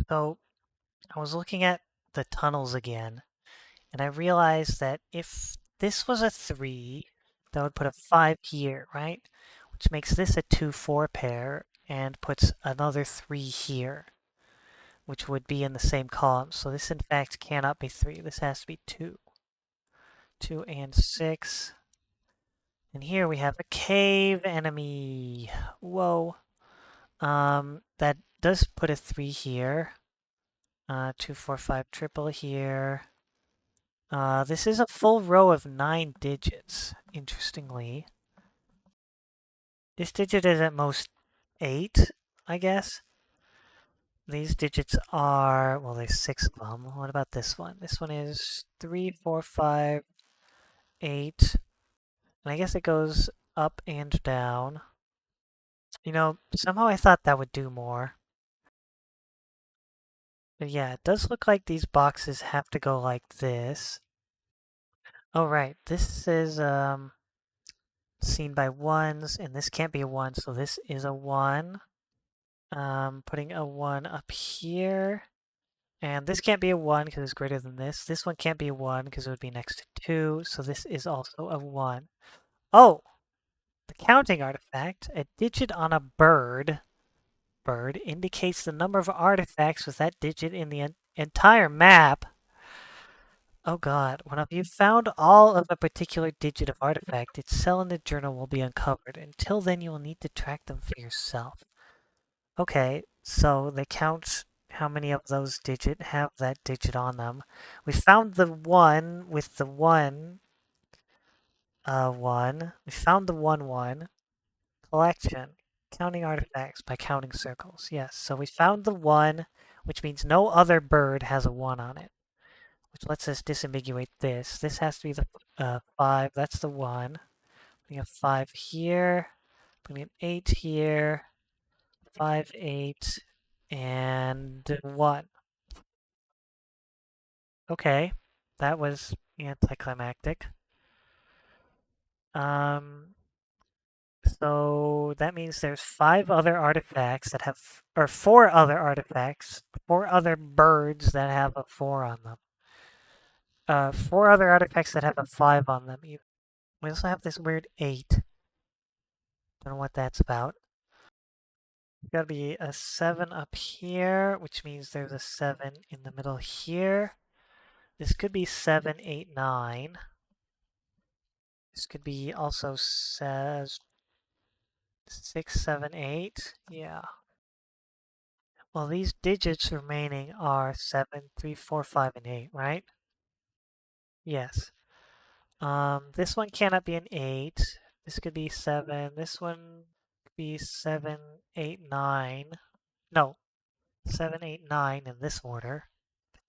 So I was looking at the tunnels again, and I realized that if this was a 3, that would put a 5 here, right? Which makes this a 2-4 pair and puts another 3 here, which would be in the same column. So this in fact cannot be 3. This has to be 2. 2 and 6. And here we have a cave enemy. Whoa. That does put a 3 here. 2, 4, 5 triple here. This is a full row of 9 digits, interestingly. This digit is at most 8, I guess. These digits are, well, there's 6 of them. What about this one? This one is 3, 4, 5, 8. And I guess it goes up and down. You know, somehow I thought that would do more. But yeah, it does look like these boxes have to go like this. Oh, right. This is seen by ones, and this can't be a 1, so this is a 1. Putting a 1 up here. And this can't be a 1 because it's greater than this. This one can't be a 1 because it would be next to 2, so this is also a 1. Oh! The counting artifact. A digit on a bird indicates the number of artifacts with that digit in the entire map. Oh god, when you've found all of a particular digit of artifact, its cell in the journal will be uncovered. Until then, you will need to track them for yourself. Okay, so they count how many of those digits have that digit on them. We found the one with the 1, 1. We found the 1, 1. Collection. Counting artifacts by counting circles. Yes, so we found the 1, which means no other bird has a 1 on it. Which lets us disambiguate this. This has to be the 5. That's the 1. We have 5 here. Putting an 8 here. 5, 8, and 1. Okay, that was anticlimactic. Um, so that means there's 5 other artifacts that have, or 4 other artifacts, 4 other birds that have a 4 on them. 4 other artifacts that have a 5 on them. We also have this weird 8. Don't know what that's about. Gotta be a 7 up here, which means there's a 7 in the middle here. This could be 7, 8, 9. This could be also says 6, 7, 8. Yeah. Well, these digits remaining are 7, 3, 4, 5, and 8, right? Yes. This one cannot be an 8. This could be 7. This one could be 7, 8, 9. No, 7, 8, 9 in this order,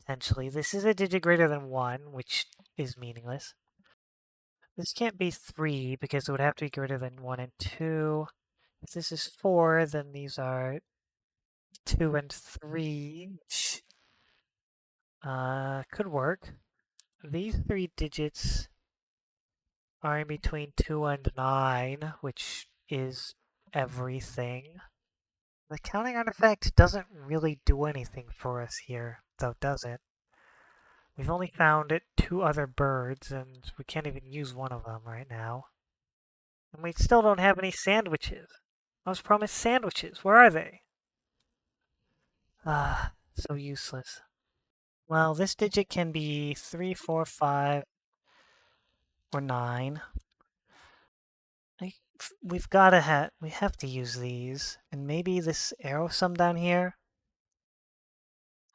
potentially. This is a digit greater than 1, which is meaningless. This can't be 3 because it would have to be greater than 1 and 2. If this is 4, then these are 2 and 3, which could work. These 3 digits are in between 2 and 9, which is everything. The counting artifact doesn't really do anything for us here, though, does it? We've only found 2 other birds, and we can't even use one of them right now. And we still don't have any sandwiches. I was promised sandwiches. Where are they? Ah, so useless. Well, this digit can be 3, 4, 5, or 9. We have to use these. And maybe this arrow sum down here?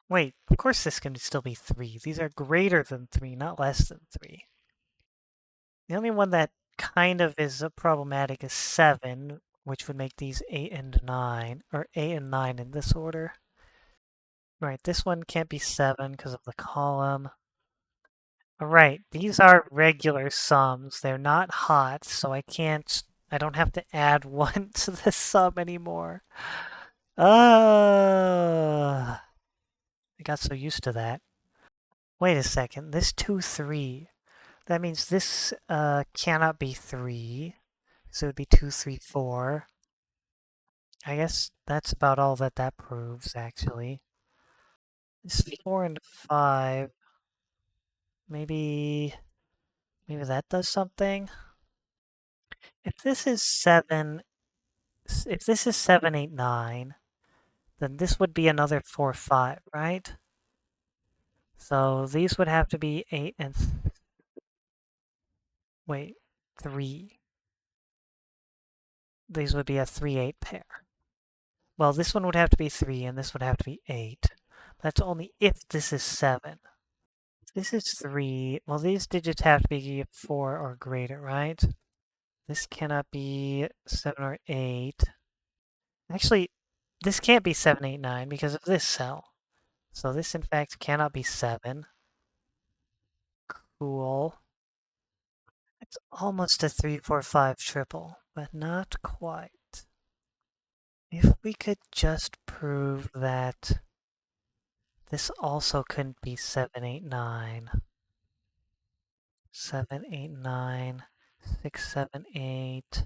Wait, of course this can still be 3. These are greater than 3, not less than 3. The only one that kind of is problematic is 7, which would make these 8 and 9, or 8 and 9 in this order. Right, this one can't be 7 because of the column. Alright, these are regular sums. They're not hot, so I don't have to add 1 to the sum anymore. I got so used to that. Wait a second, this 2, 3. That means this cannot be 3. So it would be 2, 3, 4. I guess that's about all that proves, actually. This 4 and 5. Maybe that does something. If this is 7, if this is 7, 8, 9, then this would be another 4, 5, right? So these would have to be 8 and wait, 3. These would be a 3, 8 pair. Well, this one would have to be 3 and this would have to be 8. That's only if this is 7. If this is 3, well, these digits have to be 4 or greater, right? This cannot be 7 or 8. Actually, this can't be 7, 8, 9 because of this cell. So this, in fact, cannot be 7. Cool. It's almost a 3, 4, 5 triple, but not quite. If we could just prove that this also couldn't be 7, 8, 9. 7, 8, 9, 6, 7, 8.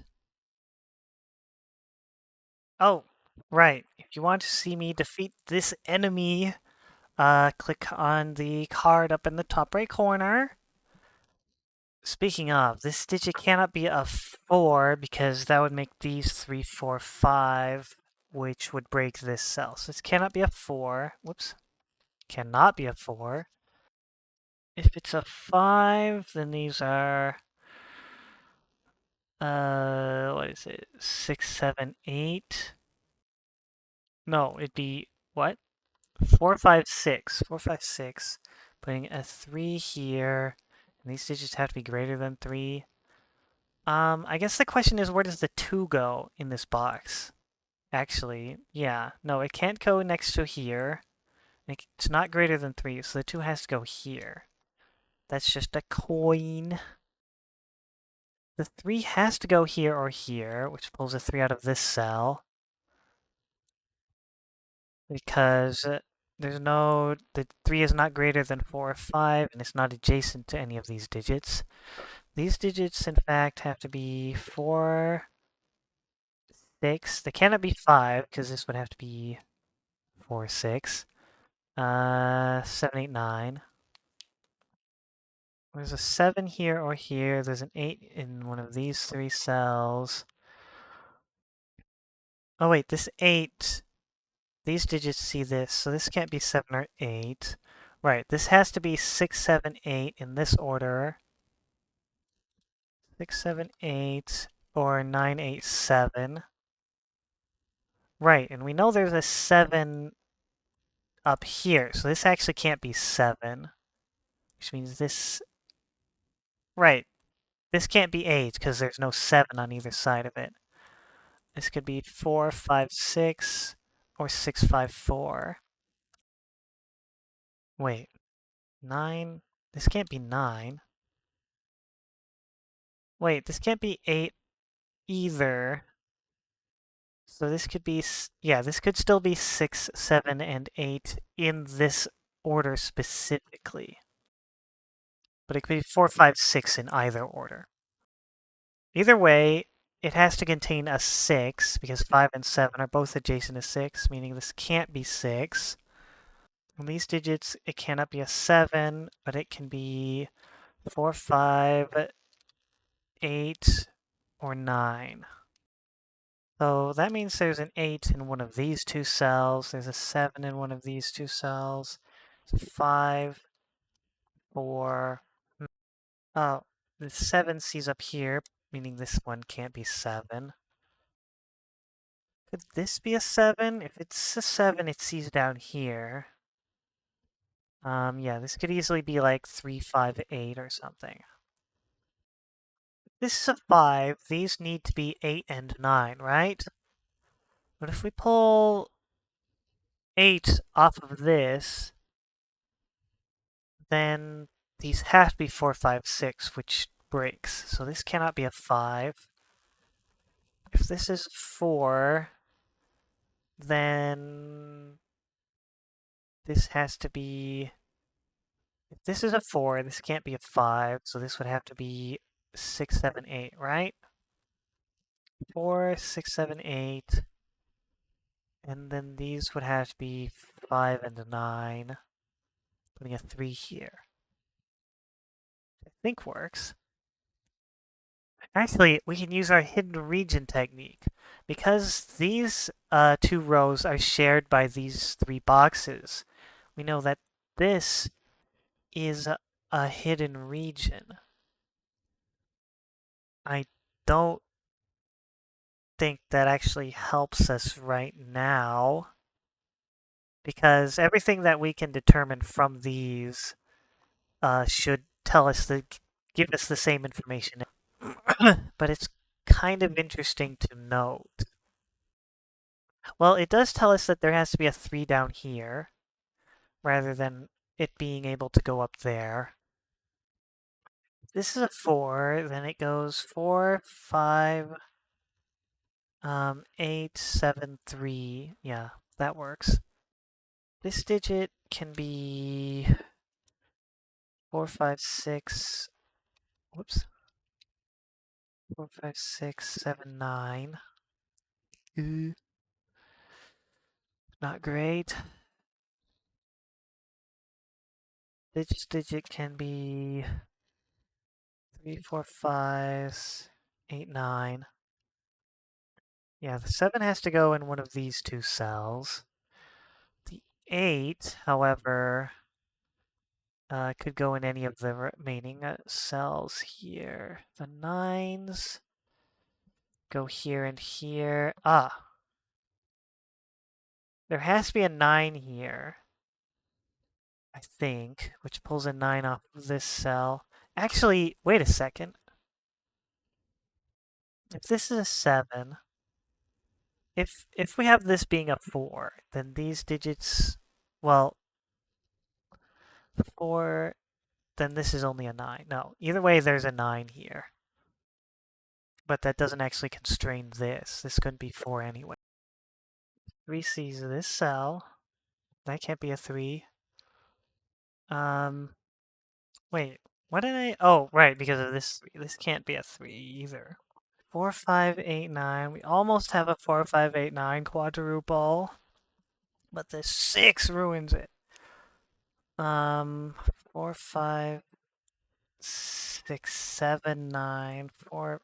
Oh, right. If you want to see me defeat this enemy, click on the card up in the top right corner. Speaking of, this digit cannot be a 4 because that would make these 3, 4, 5, which would break this cell. So this cannot be a 4. Whoops. Cannot be a 4. If it's a 5, then these are, what is it? 6, 7, 8. No, it'd be, what? 4, 5, 6. 4, 5, 6. Putting a 3 here. And these digits have to be greater than 3. I guess the question is, where does the 2 go in this box? Actually, yeah. No, it can't go next to here. It's not greater than 3, so the 2 has to go here. That's just a coin. The 3 has to go here or here, which pulls a 3 out of this cell. Because the 3 is not greater than 4 or 5, and it's not adjacent to any of these digits. These digits, in fact, have to be 4, 6. They cannot be 5, because this would have to be 4, 6. 7, 8, 9. There's a 7 here or here. There's an 8 in one of these 3 cells. Oh wait, this 8, these digits see this, so this can't be 7 or 8. Right, this has to be 6, 7, 8 in this order. 6, 7, 8, or 9, 8, 7. Right, and we know there's a 7 up here, so this actually can't be 7. Which means this... Right, this can't be 8, because there's no 7 on either side of it. This could be 4, 5, 6, or 6, 5, 4. Wait, 9? This can't be 9. Wait, this can't be 8 either. So this could be, yeah, this could still be 6, 7, and 8 in this order specifically. But it could be 4, 5, 6 in either order. Either way, it has to contain a 6, because 5 and 7 are both adjacent to 6, meaning this can't be 6. And these digits, it cannot be a 7, but it can be 4, 5, 8, or 9. So that means there's an 8 in one of these 2 cells, there's a 7 in one of these 2 cells, so 5, 4, oh, the 7 sees up here, meaning this one can't be 7. Could this be a 7? If it's a 7, it sees down here. Yeah, this could easily be like 3, 5, 8 or something. This is a 5, these need to be 8 and 9, right? But if we pull 8 off of this, then these have to be 4, 5, 6, which breaks. So this cannot be a 5. If this is 4, then this has to be... If this is a 4, this can't be a 5, so this would have to be 6, 7, 8, right? 4, 6, 7, 8. And then these would have to be 5, and a 9. Putting a 3 here. I think works. Actually, we can use our hidden region technique. Because these two rows are shared by these 3 boxes, we know that this is a hidden region. I don't think that actually helps us right now, because everything that we can determine from these should tell us give us the same information. But it's kind of interesting to note. Well, it does tell us that there has to be a 3 down here, rather than it being able to go up there. This is a 4, then it goes 4, 5, 8, 7, 3. Yeah, that works. This digit can be 4, 5, 6. Whoops. 4, 5, 6, 7, 9. Not great. This digit can be 3, 4, 5, 8, 9. Yeah, the 7 has to go in one of these 2 cells. The 8, however, could go in any of the remaining cells here. The 9s go here and here. Ah, there has to be a 9 here, I think, which pulls a 9 off of this cell. Actually, wait a second. If this is a 7, if we have this being a 4, then these digits, well, 4, then this is only a 9. No, either way, there's a 9 here. But that doesn't actually constrain this. This couldn't be 4 anyway. 3 sees this cell. That can't be a 3. Wait, what did I... Oh, right, because of this 3. This can't be a 3 either. 4, 5, 8, 9. We almost have a 4, 5, 8, 9 quadruple. But the 6 ruins it. 4, 5, 6, 7, 9, 4...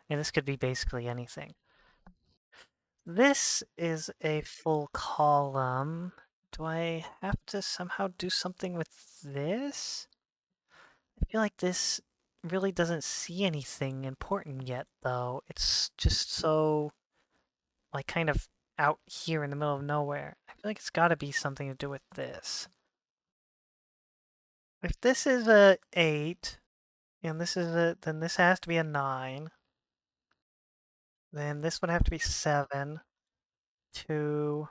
And this could be basically anything. This is a full column. Do I have to somehow do something with this? I feel like this really doesn't see anything important yet, though. It's just so, like, kind of out here in the middle of nowhere. I feel like it's got to be something to do with this. If this is a 8, and this is then this has to be a 9. Then this would have to be 7, 2.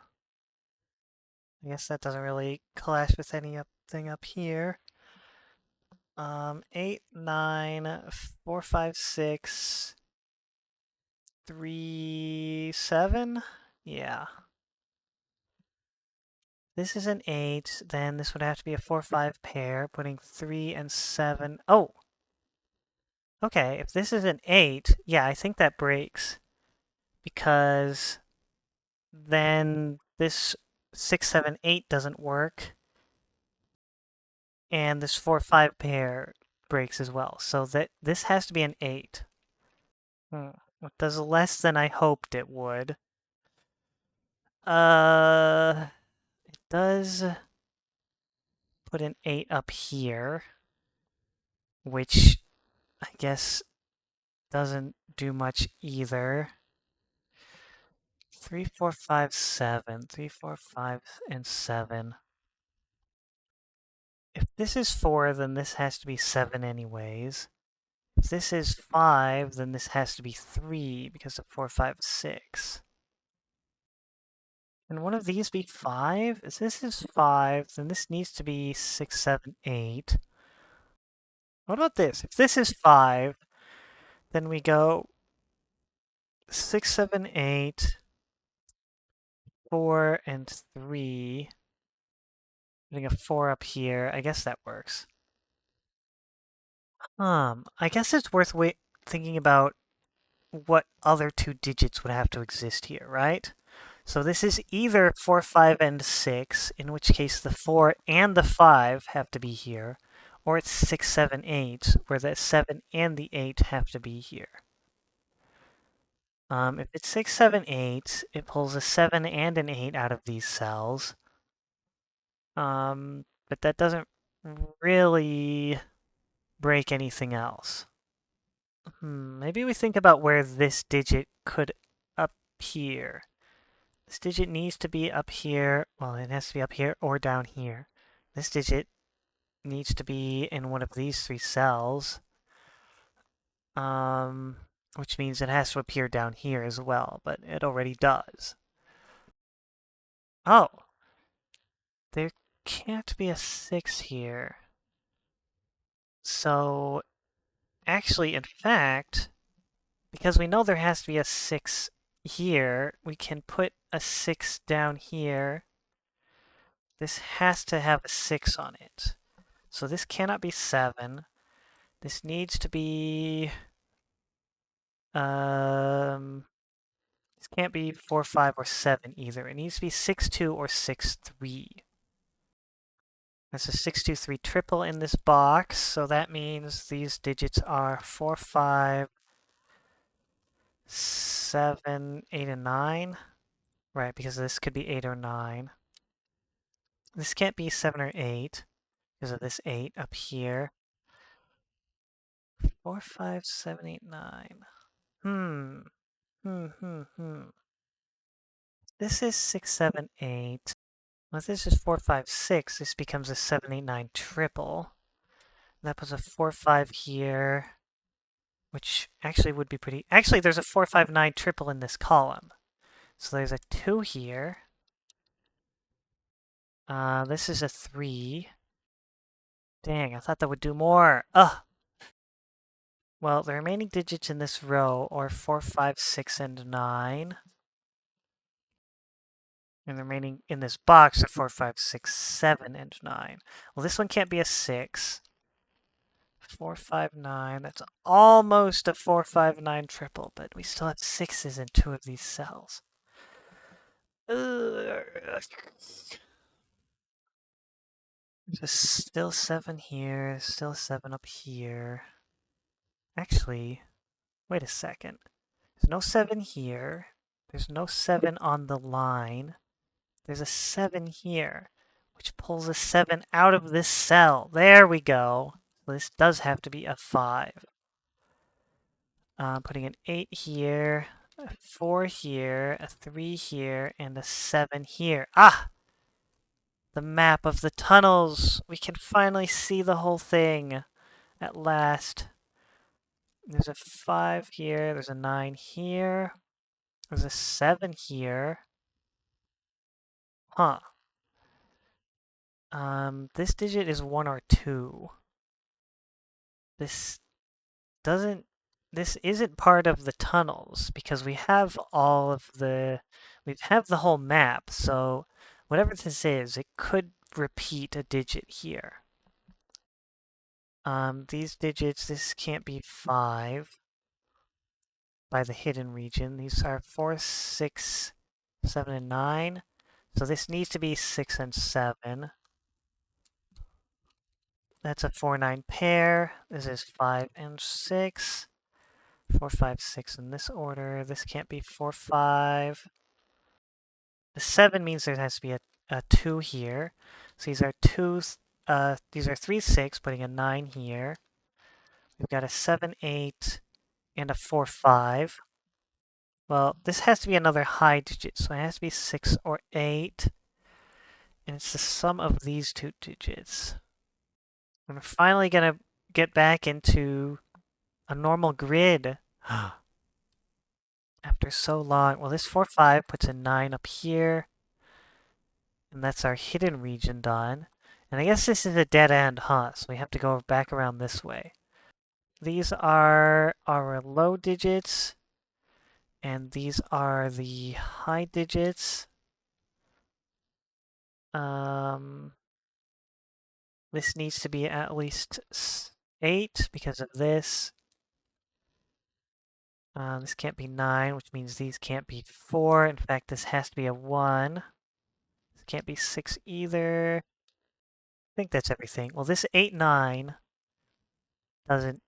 I guess that doesn't really clash with anything up here. 8, 9, 4, 5, 6, 3, 7. Yeah. This is an 8, then this would have to be a 4, 5 pair, putting 3 and 7. Oh! Okay, if this is an 8, yeah, I think that breaks. Because then this 6, 7, 8 doesn't work. And this 4, 5 pair breaks as well. So that this has to be an 8. It does less than I hoped it would. It does put an 8 up here, which I guess doesn't do much either. 3, 4, 5, 7. 3, 4, 5, and 7. If this is 4, then this has to be 7 anyways. If this is 5, then this has to be 3 because of 4, 5, 6. Can one of these be 5? If this is 5, then this needs to be 6, 7, 8. What about this? If this is 5, then we go 6, 7, 8, 4, and 3. Putting a 4 up here. I guess that works. I guess it's worth thinking about what other 2 digits would have to exist here, right? So this is either 4, 5, and 6, in which case the 4 and the 5 have to be here, or it's 6, 7, 8, where the 7 and the 8 have to be here. If it's 6, 7, 8, it pulls a 7 and an 8 out of these cells. But that doesn't really break anything else. Maybe we think about where this digit could appear. This digit needs to be up here. Well, it has to be up here or down here. This digit needs to be in one of these 3 cells. Which means it has to appear down here as well, but it already does. Oh, there can't be a 6 here. So, actually, in fact, because we know there has to be a 6 here, we can put a 6 down here. This has to have a 6 on it. So this cannot be 7. This needs to be... This can't be 4, 5, or 7 either. It needs to be 6, 2, or 6, 3. There's a 6, 2, 3 triple in this box, so that means these digits are 4, 5, 7, 8, and 9. Right, because this could be 8 or 9. This can't be 7 or 8 because of this 8 up here. 4, 5, 7, 8, 9. This is 6, 7, 8. Well, if this is 4, 5, 6, this becomes a 7, 8, 9 triple. That puts a 4, 5 here, which actually would be pretty... Actually, there's a 4, 5, 9 triple in this column. So there's a 2 here. This is a 3. Dang, I thought that would do more. Ugh! Well, the remaining digits in this row are 4, 5, 6, and 9. And the remaining in this box are 4, 5, 6, 7, and 9. Well, this one can't be a 6. 4, 5, 9. That's almost a 4, 5, 9 triple, but we still have 6s in 2 of these cells. There's still 7 here, still 7 up here. Actually, wait a second. There's no 7 here. There's no 7 on the line. There's a 7 here, which pulls a 7 out of this cell. There we go. This does have to be a 5. Putting an 8 here, a 4 here, a 3 here, and a 7 here. Ah! The map of the tunnels! We can finally see the whole thing at last. There's a 5 here, there's a 9 here, there's a 7 here. Huh. This digit is 1 or 2. This isn't part of the tunnels because we have we have the whole map, so whatever this is, it could repeat a digit here. These digits, this can't be 5 by the hidden region. These are 4, 6, 7, and 9. So this needs to be 6 and 7. That's a 4, 9 pair. This is 5 and 6. 4, 5, 6 in this order. This can't be 4, 5. The 7 means there has to be a 2 here. So these are 3, 6, putting a 9 here. We've got a 7, 8, and a 4, 5. Well, this has to be another high digit, so it has to be 6 or 8. And it's the sum of these 2 digits. And we're finally going to get back into a normal grid. After so long. Well, this 4, 5 puts a 9 up here. And that's our hidden region done. And I guess this is a dead end, huh? So we have to go back around this way. These are our low digits. And these are the high digits. This needs to be at least 8 because of this. This can't be 9, which means these can't be 4. In fact, this has to be a 1. This can't be 6 either. I think that's everything. Well, this 8, 9 doesn't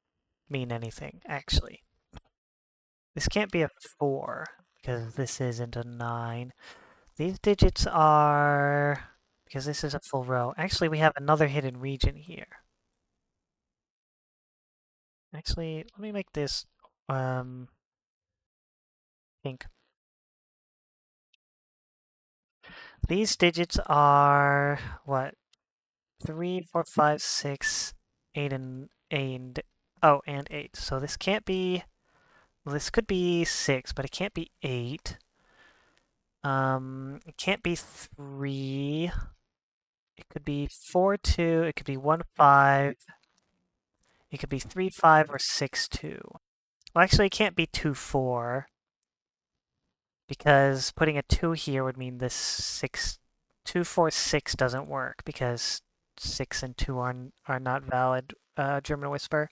mean anything, actually. This can't be a 4, because this isn't a 9. These digits are... because this is a full row. Actually, we have another hidden region here. Actually, let me make this pink. These digits are what? 3, 4, 5, 6, 8, and oh, and 8. So this can't be. Well, this could be 6, but it can't be 8. It can't be 3. It could be 4, 2. It could be 1, 5. It could be 3, 5, or 6, 2. Well, actually, it can't be 2, 4. Because putting a 2 here would mean this 6, 2, 4, 6 doesn't work because 6 and 2 are not valid, German Whisper.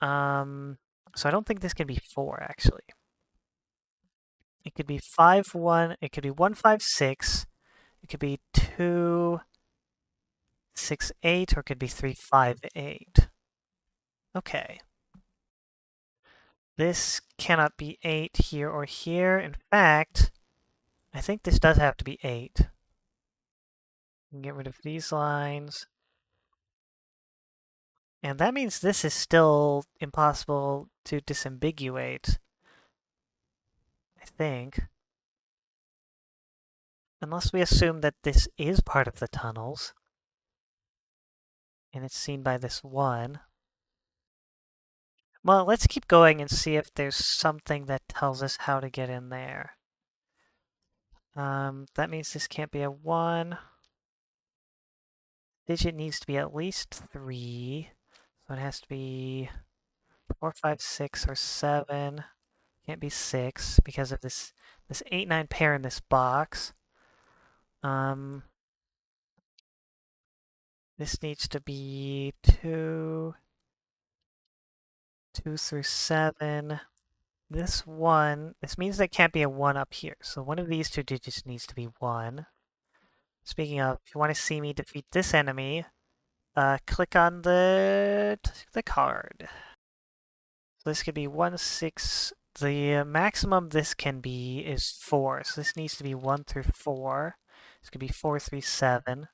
So I don't think this can be 4, actually. It could be 5, 1, it could be 1, 5, 6, it could be 2, 6, 8, or it could be 3, 5, 8. Okay. This cannot be 8 here or here. In fact, I think this does have to be 8. Get rid of these lines. And that means this is still impossible to disambiguate, I think. Unless we assume that this is part of the tunnels. And it's seen by this 1. Well, let's keep going and see if there's something that tells us how to get in there. That means this can't be a 1. Digit needs to be at least 3. So it has to be 4, 5, 6, or 7. Can't be 6 because of this 8, 9 pair in this box. This needs to be 2, 2 through 7. This means there can't be a 1 up here. So one of these two digits needs to be 1. Speaking of, if you want to see me defeat this enemy, click on the card. So this could be 1, 6. The maximum this can be is 4. So this needs to be 1 through 4. This could be 4, 3, 7.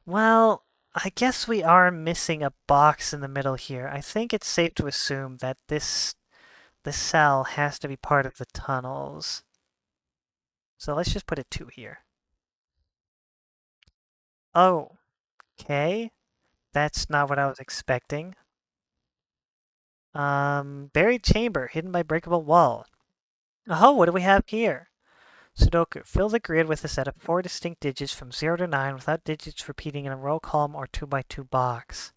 Well, I guess we are missing a box in the middle here. I think it's safe to assume that this cell has to be part of the tunnels. So let's just put a 2 here. Oh, okay. That's not what I was expecting. Buried chamber, hidden by breakable wall. Oh, what do we have here? Sudoku, fill the grid with a set of 4 distinct digits from 0 to 9 without digits repeating in a row, column, or 2 by 2 box.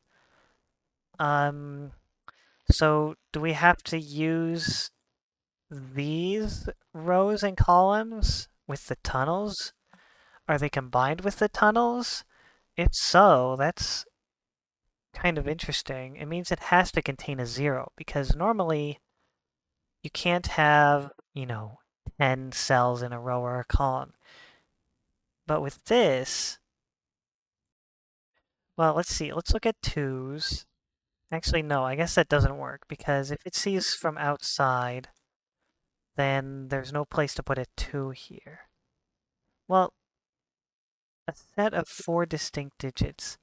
So do we have to use these rows and columns with the tunnels? Are they combined with the tunnels? If so, that's kind of interesting. It means it has to contain a 0, because normally you can't have, 10 cells in a row or a column. But with this, well, let's see. Let's look at 2s. Actually, no, I guess that doesn't work, because if it sees from outside, then there's no place to put a 2 here. Well, a set of 4 distinct digits.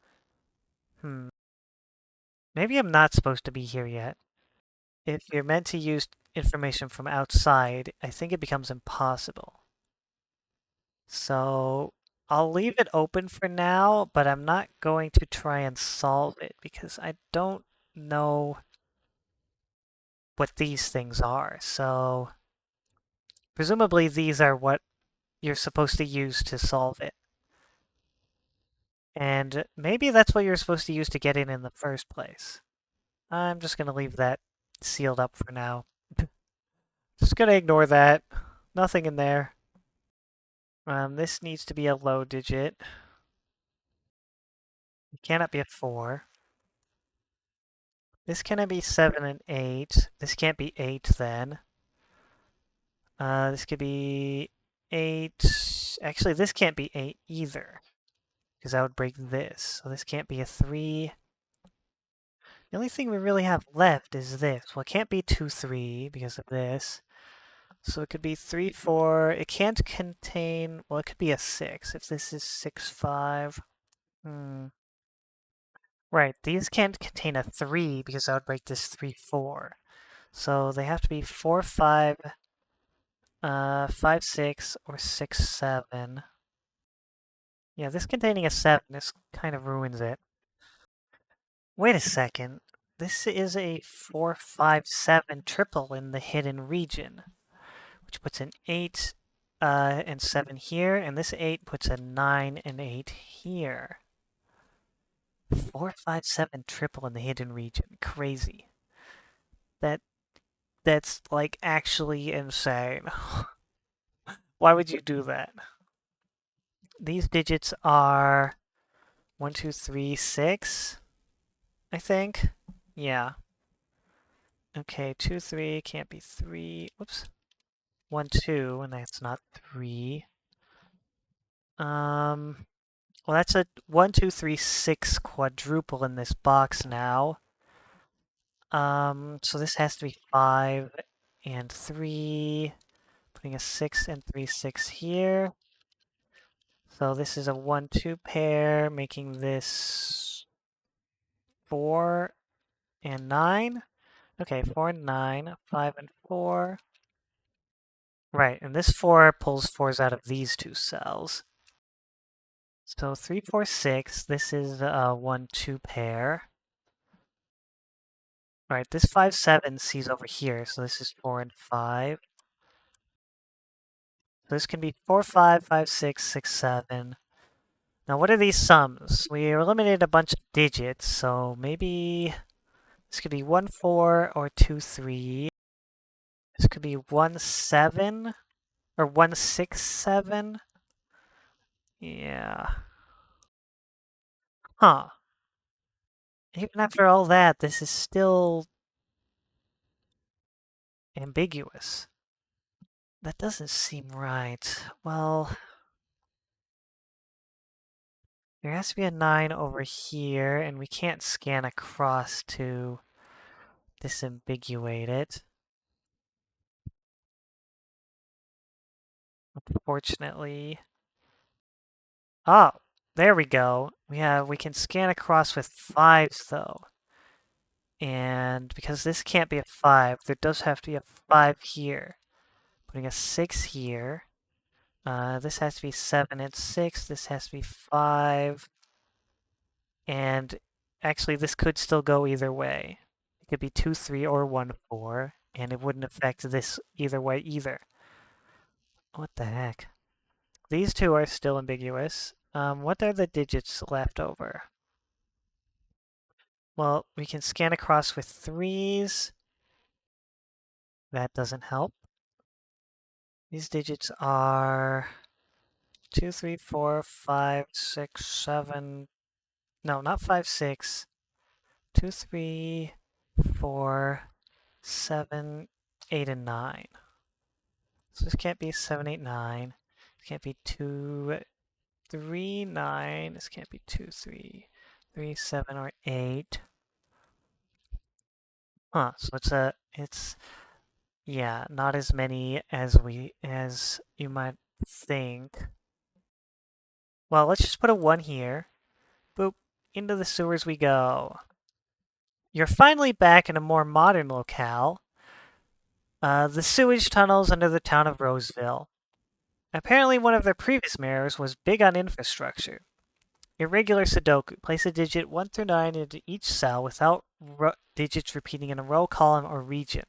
Maybe I'm not supposed to be here yet. If you're meant to use information from outside, I think it becomes impossible. So I'll leave it open for now, but I'm not going to try and solve it because I don't know what these things are. So presumably these are what you're supposed to use to solve it. And maybe that's what you're supposed to use to get in the first place. I'm just going to leave that sealed up for now. Just going to ignore that. Nothing in there. This needs to be a low digit. It cannot be a 4. This cannot be 7 and 8. This can't be 8 then. This could be 8. Actually, this can't be 8 either, because that would break this. So this can't be a 3. The only thing we really have left is this. Well, it can't be 2, 3 because of this. So it could be 3, 4. It can't contain... Well, it could be a 6 if this is 6, 5. Hmm. Right, these can't contain a 3 because that would break this 3, 4. So they have to be 4, 5, 5, 6, or 6, 7. Yeah, this containing a 7, this kind of ruins it. Wait a second. This is a 4, 5, 7 triple in the hidden region, which puts an 8 and 7 here, and this 8 puts a 9 and 8 here. 4, 5, 7 triple in the hidden region. Crazy. That's like actually insane. Why would you do that? These digits are 1, 2, 3, 6, I think. Yeah. Okay, 2, 3 can't be 3. Whoops. 1, 2, and that's not 3. Well, that's a 1, 2, 3, 6 quadruple in this box now. So this has to be 5 and 3. Putting a 6 and 3, 6 here. So this is a 1, 2 pair, making this 4 and 9. Okay, 4 and 9, 5 and 4. Right, and this 4 pulls 4s out of these two cells. So 3, 4, 6, this is a 1, 2 pair. Right, this 5, 7 sees over here, so this is 4 and 5. So this can be 4, 5, 5, 6, 6, 7. Now what are these sums? We eliminated a bunch of digits, so maybe this could be 1, 4 or 2, 3. This could be 1, 7 or 1, 6, 7. Yeah. Huh. Even after all that, this is still ambiguous. That doesn't seem right. Well, there has to be a 9 over here, and we can't scan across to disambiguate it. Unfortunately. Oh, there we go. We can scan across with 5s though. And because this can't be a 5, there does have to be a 5 here. Putting a 6 here. This has to be 7 and 6. This has to be 5. And actually, this could still go either way. It could be 2, 3, or 1, 4. And it wouldn't affect this either way either. What the heck? These two are still ambiguous. What are the digits left over? Well, we can scan across with 3s. That doesn't help. These digits are 2, 3, 4, 5, 6, 7. No, not 5, 6. 2, 3, 4, 7, 8, and 9. So this can't be 7, 8, 9. It can't be 2, 3, 9. This can't be 2, 3, 3, 7, or 8. Huh, so yeah, not as many as you might think. Well, let's just put a 1 here. Boop. Into the sewers we go. You're finally back in a more modern locale. The sewage tunnels under the town of Roseville. Apparently one of their previous mayors was big on infrastructure. Irregular Sudoku. Place a digit 1 through 9 into each cell without digits repeating in a row, column, or region.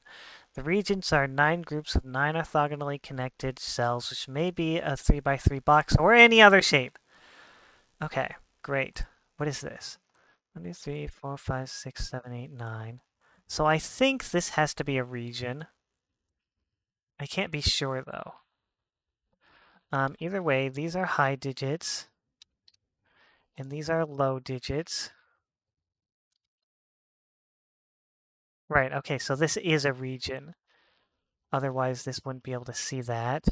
The regions are 9 groups of 9 orthogonally connected cells, which may be a 3 by 3 box or any other shape. Okay, great. What is this? 1, 2, 3, 4, 5, 6, 7, 8, 9. So I think this has to be a region. I can't be sure though. Either way, these are high digits, and these are low digits. Right, okay, so this is a region. Otherwise, this wouldn't be able to see that.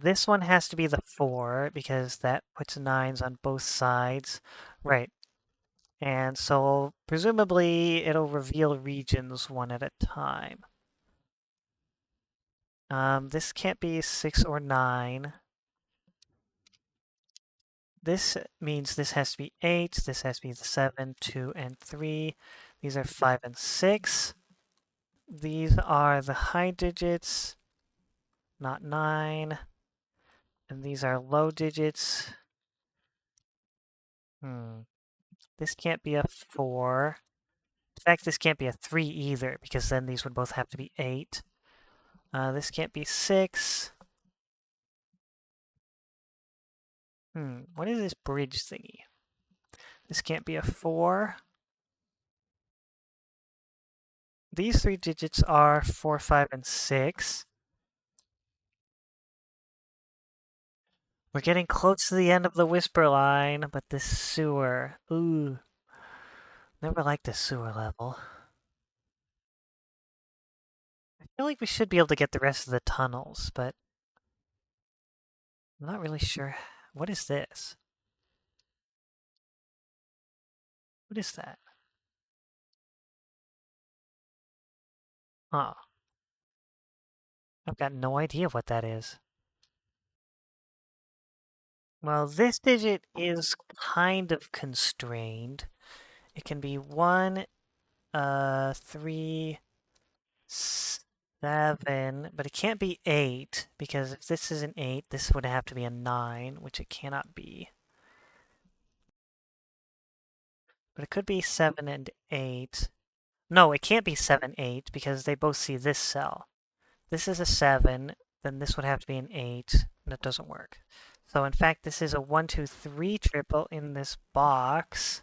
This one has to be the 4 because that puts 9s on both sides. Right. And so presumably it'll reveal regions one at a time. This can't be 6 or 9. This means this has to be 8. This has to be the 7, 2, and 3. These are 5 and 6. These are the high digits, not 9. And these are low digits. This can't be a 4. In fact, this can't be a 3 either, because then these would both have to be 8. This can't be 6. What is this bridge thingy? This can't be a 4. These 3 digits are 4, 5, and 6. We're getting close to the end of the whisper line, but this sewer. Ooh. Never liked this sewer level. I feel like we should be able to get the rest of the tunnels, but I'm not really sure. What is this? What is that? Oh, I've got no idea what that is. Well, this digit is kind of constrained. It can be 1, 3, 7, but it can't be 8, because if this is an 8, this would have to be a 9, which it cannot be. But it could be 7 and 8. No, it can't be 7, 8, because they both see this cell. This is a 7, then this would have to be an 8, and that doesn't work. So in fact, this is a 1, 2, 3 triple in this box.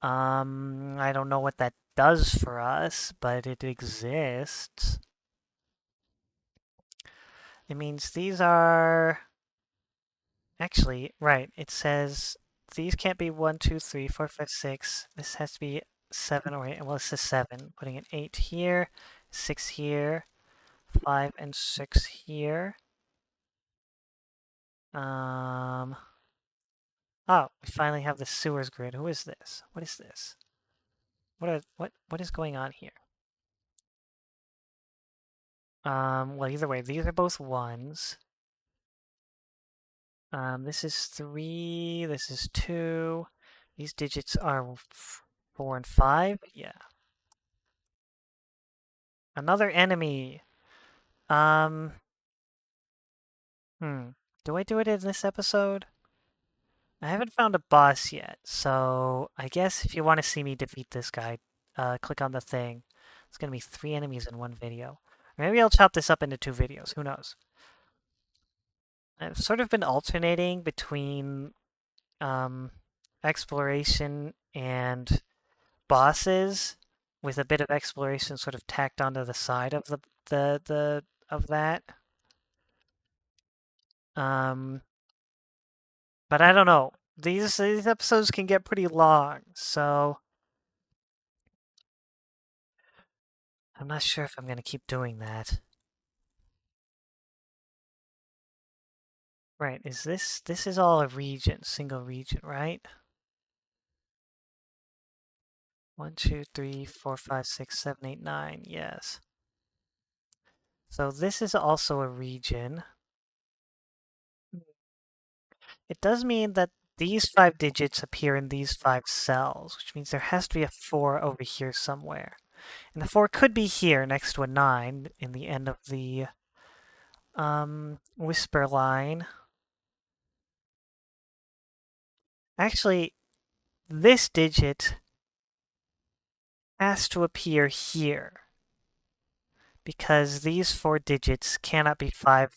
I don't know what that does for us, but it exists. It means these are... Actually, right, it says these can't be 1, 2, 3, 4, 5, 6. This has to be 7 or 8. Well, this is 7. Putting an 8 here, 6 here, 5 and 6 here. Oh, we finally have the sewers grid. Who is this? What is this? What is going on here? Well, either way, these are both 1s. This is 3, this is 2. These digits are 4 and 5. Yeah. Another enemy. Um, Do I do it in this episode? I haven't found a boss yet, so I guess if you want to see me defeat this guy, click on the thing. It's gonna be 3 enemies in one video. Or maybe I'll chop this up into 2 videos, who knows? I've sort of been alternating between exploration and bosses, with a bit of exploration sort of tacked onto the side of of that. But I don't know. These episodes can get pretty long, so I'm not sure if I'm gonna keep doing that. Right, this is all a region, single region, right? 1, 2, 3, 4, 5, 6, 7, 8, 9, yes. So this is also a region. It does mean that these 5 digits appear in these 5 cells, which means there has to be a 4 over here somewhere. And the 4 could be here next to a 9 in the end of the whisper line. Actually, this digit has to appear here, because these 4 digits cannot be 4,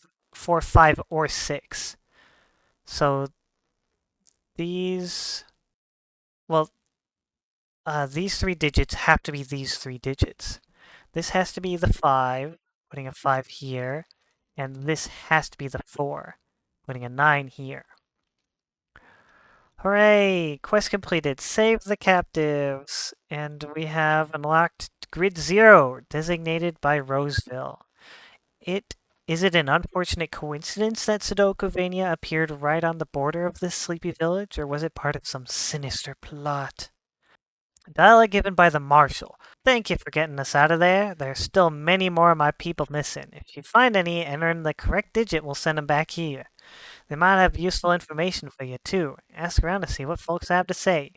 5, or 6. So these, well, these 3 digits have to be these 3 digits. This has to be the 5, putting a 5 here, and this has to be the 4, putting a 9 here. Hooray! Quest completed. Save the captives. And we have unlocked Grid 0, designated by Roseville. Is it an unfortunate coincidence that Sudokovania appeared right on the border of this sleepy village, or was it part of some sinister plot? Dialogue given by the Marshal. Thank you for getting us out of there. There's still many more of my people missing. If you find any, entering the correct digit will send them back here. They might have useful information for you, too. Ask around to see what folks have to say.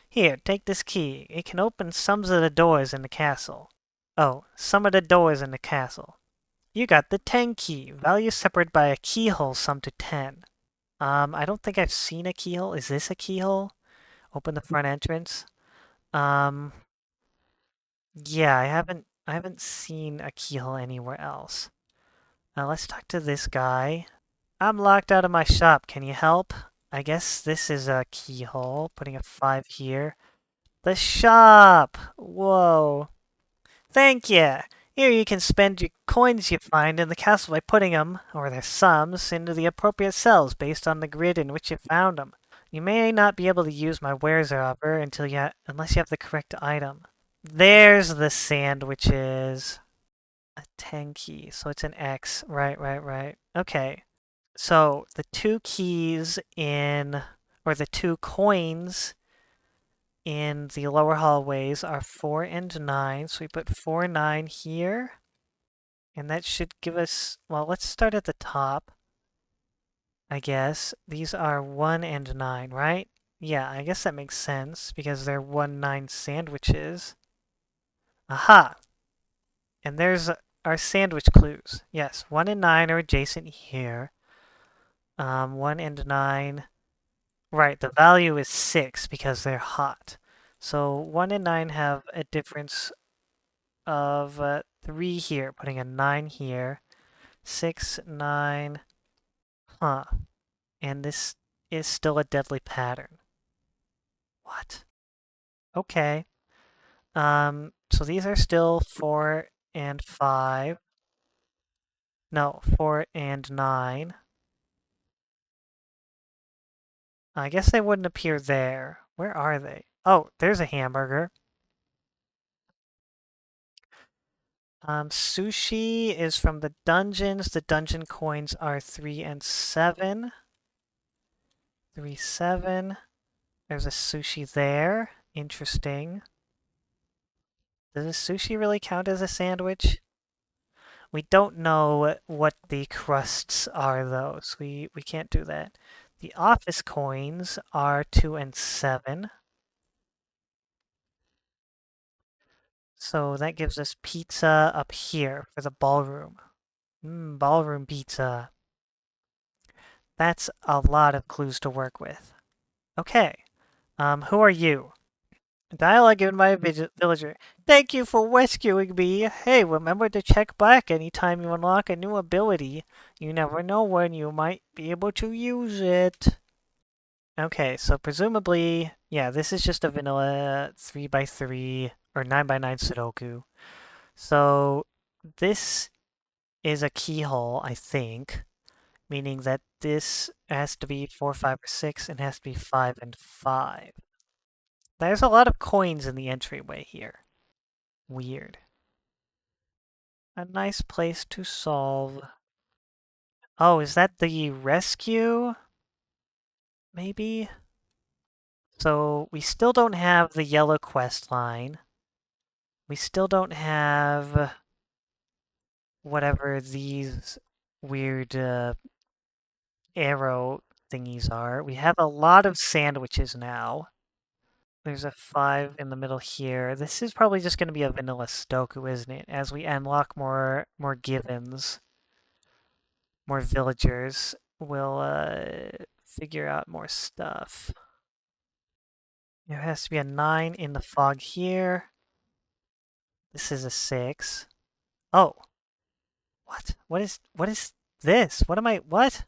Here, take this key. It can open some of the doors in the castle. Oh, some of the doors in the castle. You got the 10 key. Value separated by a keyhole summed to 10. I don't think I've seen a keyhole. Is this a keyhole? Open the front entrance. Um, yeah, I haven't seen a keyhole anywhere else. Now let's talk to this guy. I'm locked out of my shop. Can you help? I guess this is a keyhole. Putting a 5 here. The shop! Whoa. Thank you. Here you can spend your coins you find in the castle by putting them, or their sums, into the appropriate cells based on the grid in which you found them. You may not be able to use my wares offer unless you have the correct item. There's the sandwiches. A 10 key, so it's an X. Right. Okay. So the two keys or the two coins in the lower hallways are 4 and 9. So we put 4, 9 here. And that should give us, well, let's start at the top, I guess. These are 1 and 9, right? Yeah, I guess that makes sense because they're 1, 9 sandwiches. Aha! And there's our sandwich clues. Yes, 1 and 9 are adjacent here. 1 and 9. Right, the value is 6 because they're hot. So 1 and 9 have a difference of 3 here, putting a 9 here. 6, 9. Huh. And this is still a deadly pattern. What? Okay. So these are still 4 and 5. No, 4 and 9. I guess they wouldn't appear there. Where are they? Oh, there's a hamburger. Sushi is from the dungeons. The dungeon coins are 3 and 7. 3, 7. There's a sushi there. Interesting. Does a sushi really count as a sandwich? We don't know what the crusts are, though, so we can't do that. The office coins are 2 and 7. So that gives us pizza up here for the ballroom. Ballroom pizza. That's a lot of clues to work with. Okay. Who are you? Dialogue given by a villager. Thank you for rescuing me. Hey, remember to check back anytime you unlock a new ability. You never know when you might be able to use it. Okay, so presumably, yeah, this is just a vanilla 3x3 or 9x9 Sudoku. So this is a keyhole, I think, meaning that this has to be 4, 5, or 6 and has to be 5 and 5. There's a lot of coins in the entryway here. Weird. A nice place to solve. Oh, is that the rescue? Maybe? So we still don't have the yellow quest line. We still don't have whatever these weird arrow thingies are. We have a lot of sandwiches now. There's a 5 in the middle here. This is probably just going to be a vanilla Sudoku, isn't it? As we unlock more givens, more villagers, we'll figure out more stuff. There has to be a 9 in the fog here. This is a 6. Oh. What? What is this? What?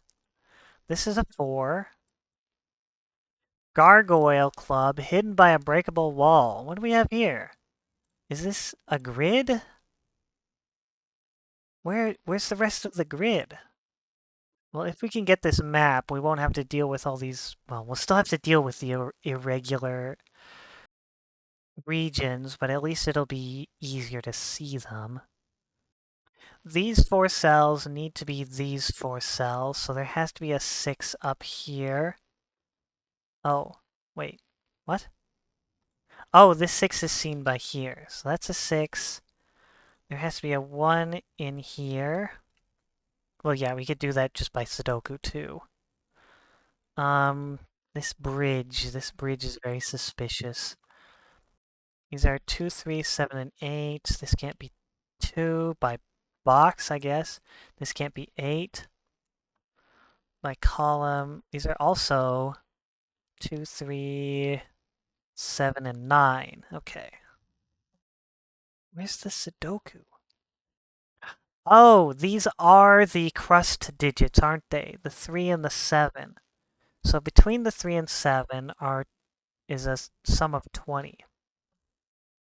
This is a 4. Gargoyle Club, hidden by a breakable wall. What do we have here? Is this a grid? Where's the rest of the grid? Well, if we can get this map, we won't have to deal with all these... Well, we'll still have to deal with the irregular regions, but at least it'll be easier to see them. These 4 cells need to be these 4 cells, so there has to be a 6 up here. Oh, wait. What? Oh, this 6 is seen by here, so that's a 6. There has to be a 1 in here. Well, yeah, we could do that just by Sudoku, too. Um, this bridge is very suspicious. These are 2, 3, 7, and 8. This can't be 2 by box, I guess. This can't be 8 by column. These are also 2, 3, 7, and 9. Okay. Where's the Sudoku? Oh, these are the crust digits, aren't they? The 3 and the 7. So between the 3 and 7 is a sum of 20.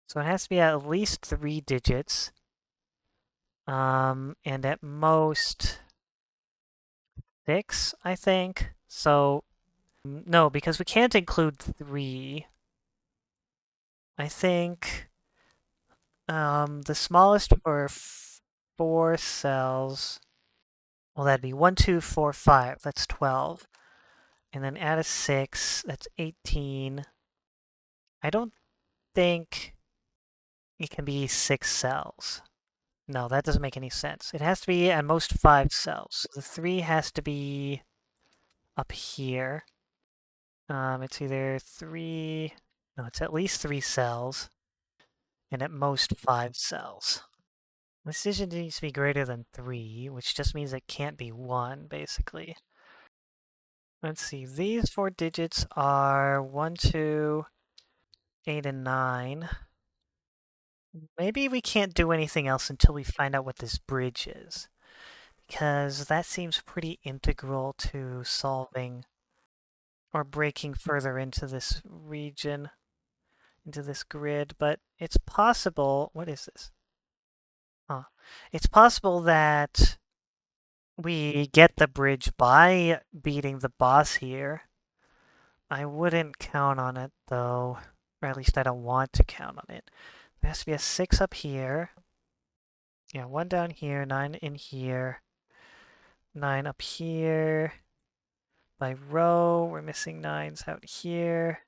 So it has to be at least 3 digits. And at most 6, I think. So, no, because we can't include 3. I think the smallest for 4 cells, well, that'd be 1, 2, 4, 5. That's 12. And then add a 6, that's 18. I don't think it can be 6 cells. No, that doesn't make any sense. It has to be at most 5 cells. So the 3 has to be up here. It's either 3... No, it's at least 3 cells. And at most 5 cells. This digit needs to be greater than 3, which just means it can't be 1, basically. Let's see, these 4 digits are 1, 2, 8, and 9. Maybe we can't do anything else until we find out what this bridge is. Because that seems pretty integral to solving or breaking further into this region, into this grid. But it's possible... What is this? Huh. It's possible that we get the bridge by beating the boss here. I wouldn't count on it, though. Or at least I don't want to count on it. There has to be a 6 up here. Yeah, 1 down here, 9 in here. 9 up here. By row, we're missing 9s out here.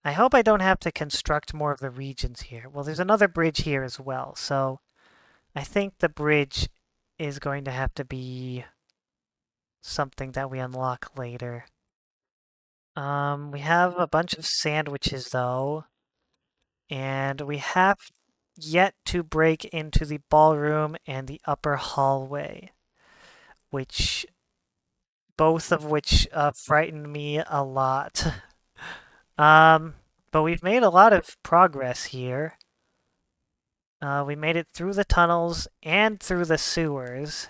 I hope I don't have to construct more of the regions here. Well, there's another bridge here as well, so I think the bridge is going to have to be something that we unlock later. We have a bunch of sandwiches, though, and we have yet to break into the ballroom and the upper hallway, both of which frightened me a lot. But we've made a lot of progress here. We made it through the tunnels and through the sewers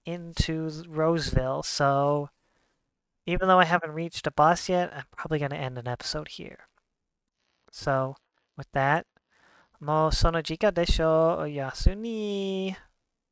into Roseville, so even though I haven't reached a boss yet, I'm probably going to end an episode here. So, with that, mo sono jika desho, oyasu ni.